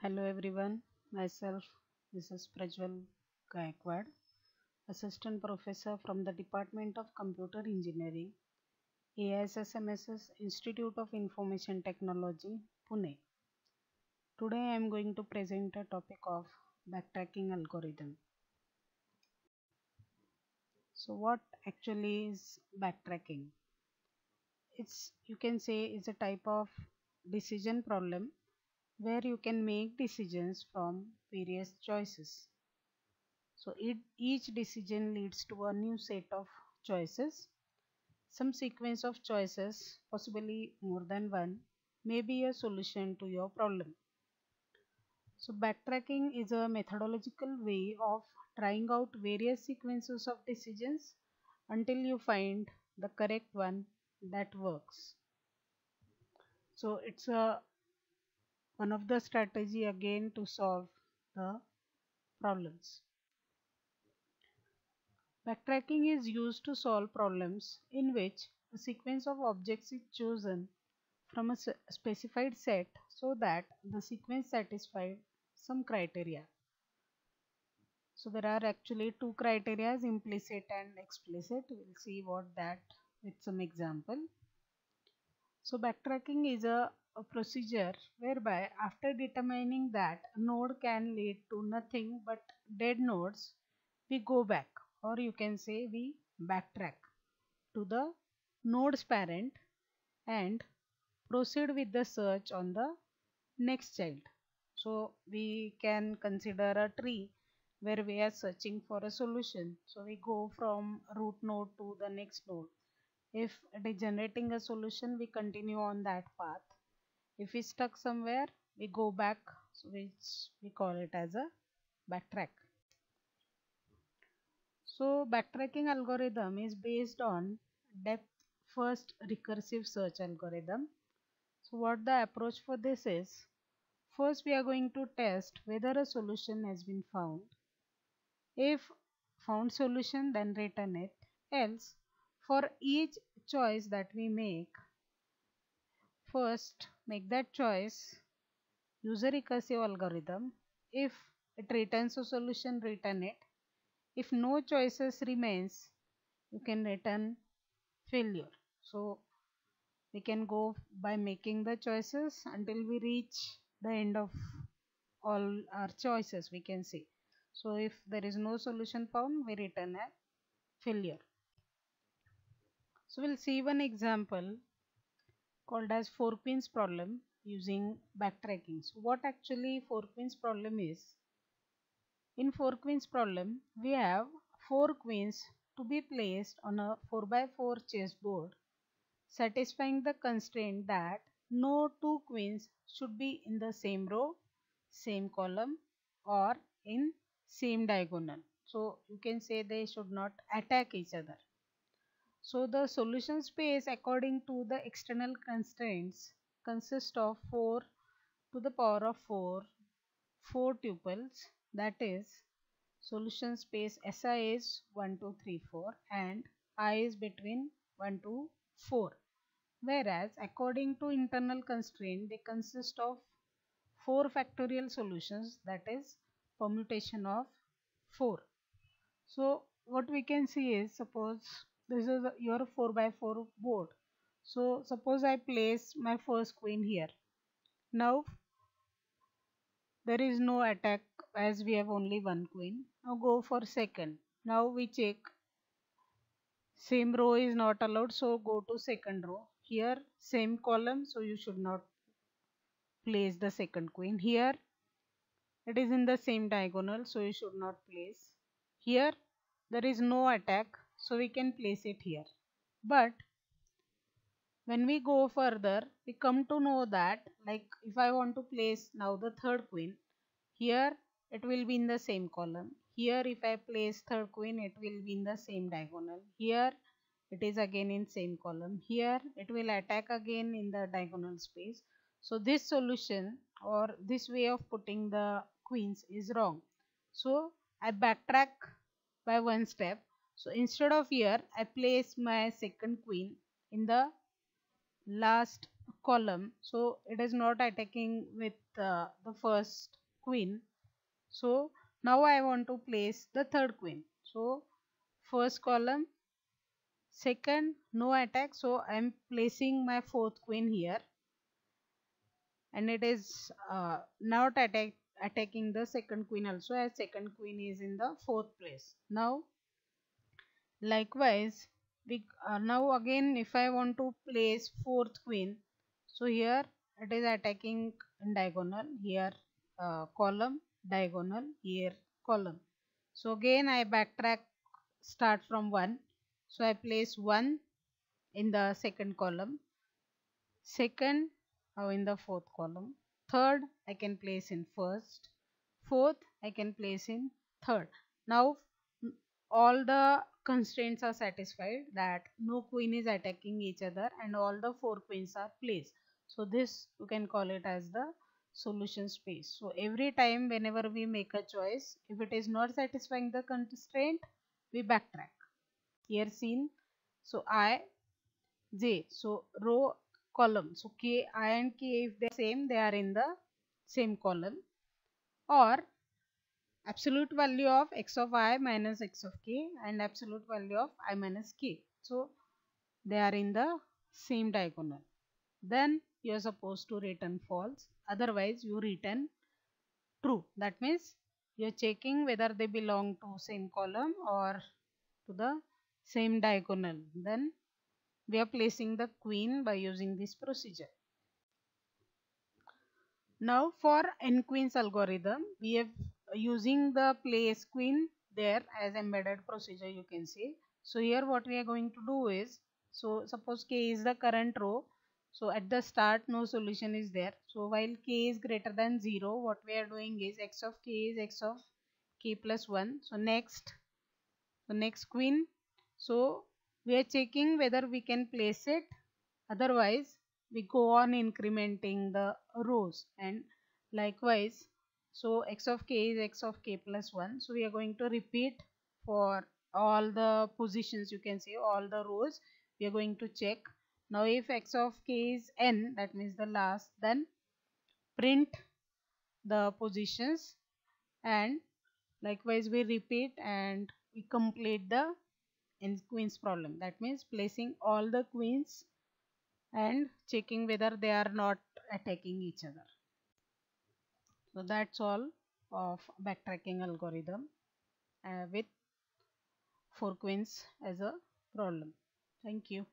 Hello everyone, myself Mrs. Prajwal Gaikwad, Assistant Professor from the Department of Computer Engineering, AISSMS's Institute of Information Technology, Pune. Today I am going to present a topic of backtracking algorithm. So what actually is backtracking? It's you can say it's a type of decision problem where you can make decisions from various choices. So each decision leads to a new set of choices. Some sequence of choices, possibly more than one, may be a solution to your problem. So backtracking is a methodological way of trying out various sequences of decisions until you find the correct one that works. So it's one of the strategy again to solve the problems. Backtracking is used to solve problems in which a sequence of objects is chosen from a specified set so that the sequence satisfies some criteria. So there are actually two criteria, implicit and explicit. We'll see what that with some example. So backtracking is a procedure whereby after determining that a node can lead to nothing but dead nodes, we go back, or you can say we backtrack to the node's parent and proceed with the search on the next child. So we can consider a tree where we are searching for a solution. So we go from root node to the next node. If it is generating a solution, we continue on that path. If we stuck somewhere, we go back, so which we call it as a backtrack. So backtracking algorithm is based on depth first recursive search algorithm. So what the approach for this is, first we are going to test whether a solution has been found. If found solution, then return it. Else, for each choice that we make, first make that choice use a recursive algorithm. If it returns a solution, return it. If no choices remains, you can return failure. So we can go by making the choices until we reach the end of all our choices, we can say. So if there is no solution found, we return a failure. So we'll see one example called as 4 queens problem using backtracking. So what actually 4 queens problem is? In 4 queens problem, we have 4 queens to be placed on a 4x4 chessboard, satisfying the constraint that no two queens should be in the same row, same column, or in same diagonal. So you can say they should not attack each other. So the solution space according to the external constraints consists of 4 to the power of 4 tuples, that is solution space Si is 1 2 3 4 and I is between 1 to 4, whereas according to internal constraint they consist of 4 factorial solutions, that is permutation of 4. So what we can see is, suppose this is your 4x4 board. So suppose I place my first queen here. Now there is no attack as we have only one queen. Now go for second. Now we check same row is not allowed, so go to second row. Here same column, so you should not place the second queen. Here it is in the same diagonal, so you should not place. Here there is no attack, so we can place it here. But when we go further, we come to know that, like, if I want to place now the third queen, here it will be in the same column. Here if I place third queen, it will be in the same diagonal. Here it is again in same column. Here it will attack again in the diagonal space. So this solution or this way of putting the queens is wrong. So I backtrack by one step. So instead of here, I place my second queen in the last column, so it is not attacking with the first queen. So now I want to place the third queen. So first column, second, no attack, so I am placing my fourth queen here, and it is not attacking the second queen also, as second queen is in the fourth place. Now likewise, we now again if I want to place fourth queen, so here it is attacking in diagonal, here column, diagonal, here column. So again I backtrack, start from 1. So I place 1 in the second column, second in the fourth column, third I can place in first, fourth I can place in third. Now all the constraints are satisfied, that no queen is attacking each other and all the four queens are placed. So this you can call it as the solution space. So every time whenever we make a choice, if it is not satisfying the constraint, we backtrack. Here seen, so I, J, so row, column, so K, I and K, if they are same, they are in the same column, or absolute value of x of I minus x of k and absolute value of I minus k. So they are in the same diagonal. Then you are supposed to return false, otherwise you return true. That means you are checking whether they belong to same column or to the same diagonal. Then we are placing the queen by using this procedure. Now for n queens algorithm, we have using the place queen there as embedded procedure, you can see. So here what we are going to do is, so suppose k is the current row, so at the start no solution is there. So while k is greater than 0, what we are doing is x of k is x of k plus 1. So next queen, so we are checking whether we can place it, otherwise we go on incrementing the rows, and likewise, so x of k is x of k plus 1, so we are going to repeat for all the positions, you can see all the rows we are going to check. Now if x of k is n, that means the last, then print the positions, and likewise we repeat and we complete the n queens problem. That means placing all the queens and checking whether they are not attacking each other. So that's all of backtracking algorithm with four queens as a problem. Thank you.